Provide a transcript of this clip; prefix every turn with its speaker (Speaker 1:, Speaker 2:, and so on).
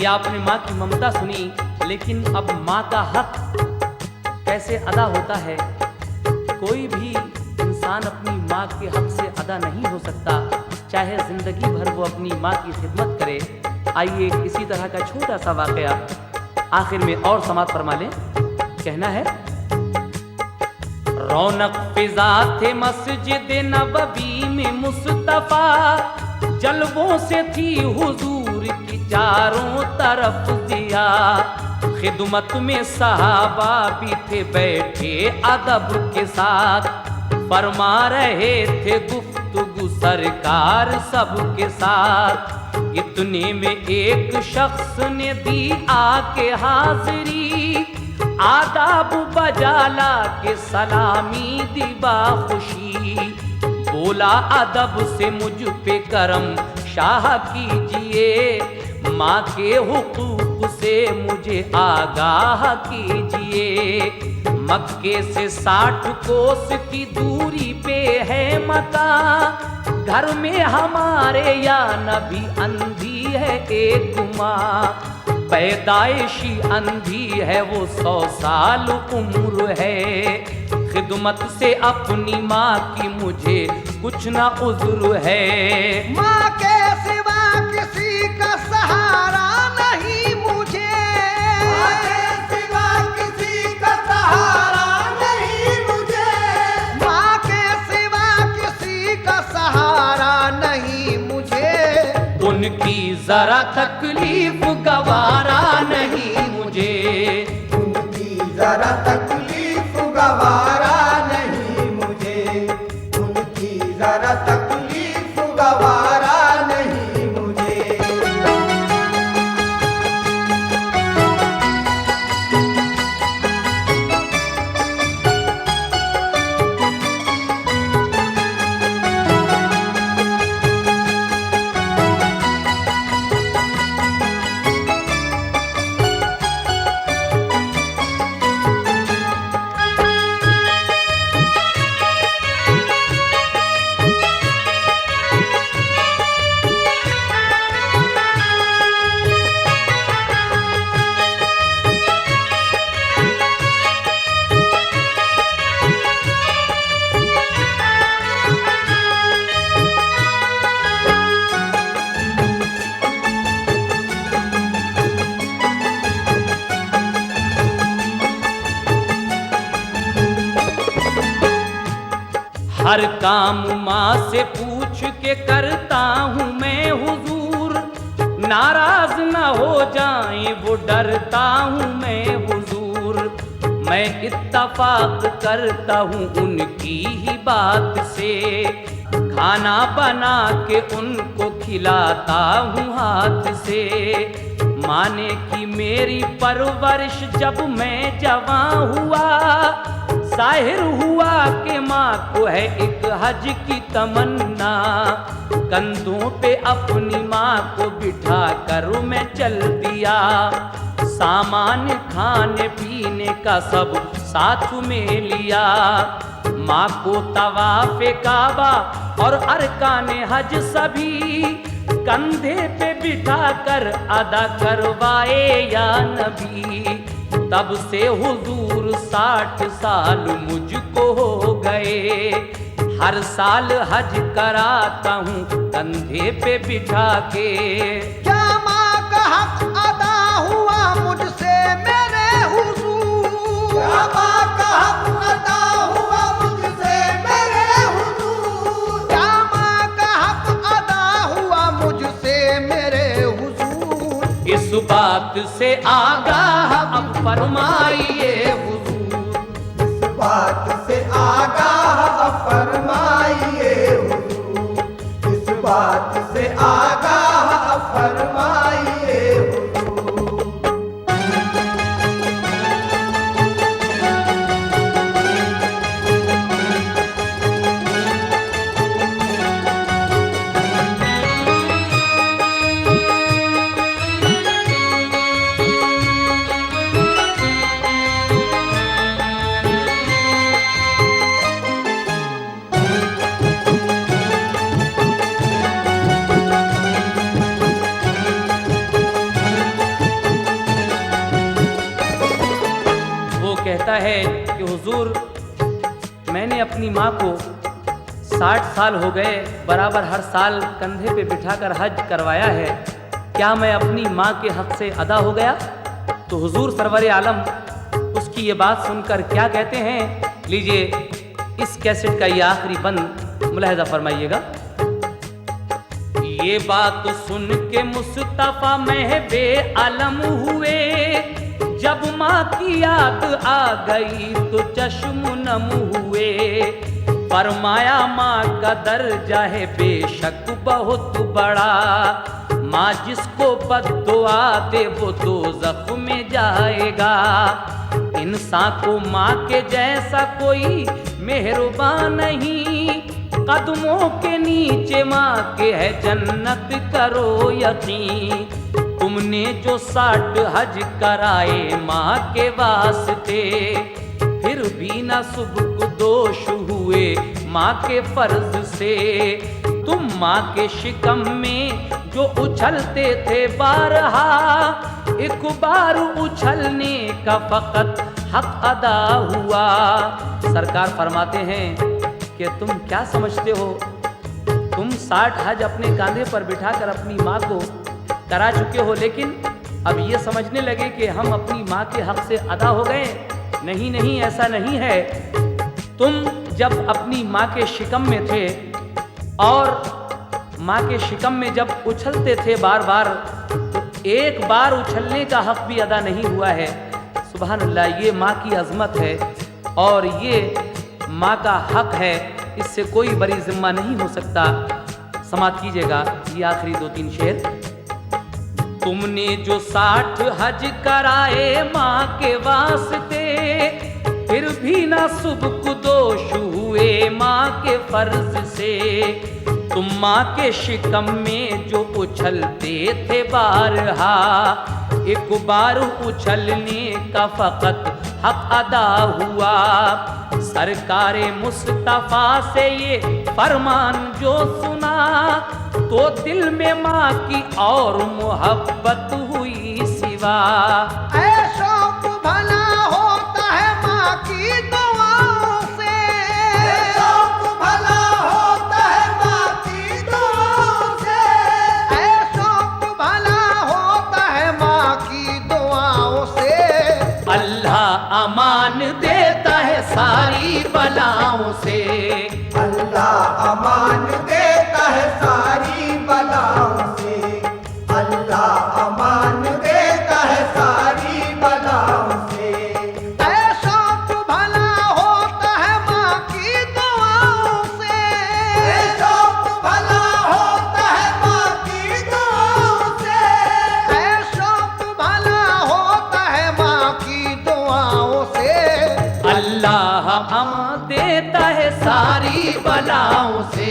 Speaker 1: ये आपने माँ की ममता सुनी, लेकिन अब माँ का हक कैसे अदा होता है। कोई भी इंसान अपनी माँ के हक से अदा नहीं हो सकता, चाहे जिंदगी भर वो अपनी माँ की खिदमत करे। आइए इसी तरह का छोटा सा वाकया आखिर में और समाप्त फरमा लें। कहना है, रौनक फिजा थे मस्जिद नबवी में मुस्तफा, जलवों से थी हुजूर की चारों तरफ जिया, खिदमत में सहाबा भी थे बैठे अदब के साथ, फरमा रहे थे गुफ्तगू सरकार सबके साथ। इतने में एक शख्स ने दी आके हाजिरी, आदाब बजाला के सलामी दी बाखुशी, बोला अदब से मुझ पे करम शाह कीजिए, माँ के हुकूक से मुझे आगाह कीजिए। मक्के से 60 कोस की दूरी पे है मकान, घर में हमारे या नबी अंधी है एक माँ, पैदाइशी अंधी है वो 100 साल उम्र है, खिदमत से अपनी माँ की मुझे कुछ ना उज़्र है।
Speaker 2: माँ के सिवा किसी का सहारा नहीं मुझे, माँ के सिवा किसी का सहारा नहीं मुझे, माँ के सिवा किसी का सहारा नहीं मुझे,
Speaker 1: उनकी जरा तकलीफ गवारा नहीं मुझे,
Speaker 2: उनकी जरा तकलीफ गवारा नहीं मुझे, उनकी जरा तकलीफ गवारा नहीं मुझे।
Speaker 1: हर काम माँ से पूछ के करता हूँ मैं हुजूर, नाराज न हो जाए वो डरता हूँ मैं हुजूर, मैं इत्तफाक करता हूँ उनकी ही बात से, खाना बना के उनको खिलाता हूँ हाथ से। माने की मेरी परवरिश जब मैं जवां हुआ, जाहिर हुआ कि माँ को है एक हज की तमन्ना, कंधों पे अपनी माँ को बिठा कर मैं चल दिया, सामान खाने पीने का सब साथ में लिया, माँ को तवाफ़े काबा और अरकाने हज सभी कंधे पे बिठा कर अदा करवाए या नबी। तब से हुजूर 60 साल मुझको हो गए, हर साल हज कराता हूँ कंधे पे बिठा के।
Speaker 2: क्या माँ का हक अदा हुआ मुझसे मेरे हुजूर, क्या माँ का हक अदा हुआ मुझसे मेरे हुजूर, क्या माँ का हक अदा हुआ मुझसे मेरे हुजूर।
Speaker 1: इस बात से आगाह अब फरमाइए हुजूर,
Speaker 2: इस बात से आगाह अब फरमाइए हुजूर, इस बात से आगाह अब फरमाइए हुजूर।
Speaker 1: कहता है कि हुजूर, मैंने अपनी माँ को 60 साल हो गए, बराबर हर साल कंधे पे बिठाकर हज करवाया है, क्या मैं अपनी माँ के हक से अदा हो गया? तो हुजूर सरवर आलम उसकी ये बात सुनकर क्या कहते हैं, लीजिए इस कैसेट का ये आखिरी बंद मुलाहिजा फरमाइएगा। ये बात सुन के मुस्तफा महबे आलम हुए, जब माँ की याद आ गई तो चश्म नम हुए। फरमाया माँ का दर्जा है बेशक बहुत बड़ा, माँ जिसको बद्दुआ दे वो दोज़ख में जाएगा। इंसान को माँ के जैसा कोई मेहरबान नहीं, कदमों के नीचे माँ के है जन्नत करो यकीन। तुमने जो 60 हज कराए माँ के वास्ते, फिर भी ना सुबह दोष हुए माँ के फर्ज से। तुम माँ के शिकम में जो उछलते थे बारहा, एक बार उछलने का फकत हक अदा हुआ। सरकार फरमाते हैं कि तुम क्या समझते हो, तुम 60 हज अपने कांधे पर बिठाकर अपनी माँ को करा चुके हो, लेकिन अब ये समझने लगे कि हम अपनी माँ के हक से अदा हो गए। नहीं नहीं, ऐसा नहीं है। तुम जब अपनी माँ के शिकम में थे और माँ के शिकम में जब उछलते थे बार बार, तो एक बार उछलने का हक भी अदा नहीं हुआ है। सुभान अल्लाह, ये माँ की अजमत है और ये माँ का हक है, इससे कोई बड़ी जिम्मा नहीं हो सकता। समाप्त कीजिएगा ये आखिरी 2-3 शेर। तुमने जो 60 हज कराए माँ के वास्ते, फिर भी ना सुबह दोष हुए माँ के फर्ज से। तुम माँ के शिकम में जो उछलते थे बारहा, एक बार उछलने का फकत हक अदा हुआ। सरकारे मुस्तफा से ये फरमान जो सुना, तो दिल में माँ की और मोहब्बत हुई सिवा।
Speaker 2: ऐसा भला होता है माँ की दुआओं से, ऐसा भला होता है माँ की दुआओं से, ऐसा भला होता है माँ की दुआओं से।
Speaker 1: अल्लाह अमान देता है सारी बलाओं से,
Speaker 2: अल्लाह अमान देता है सारी बलाओं से, अल्लाह अमान देता है सारी बलाओं से। ऐसा भला होता है माँ की दुआओं से, ऐसा भला होता है माँ की दुआओं से, ऐसा भला होता है माँ की दुआओं से।
Speaker 1: अल्लाह अमान देता है सारी बलाओं से।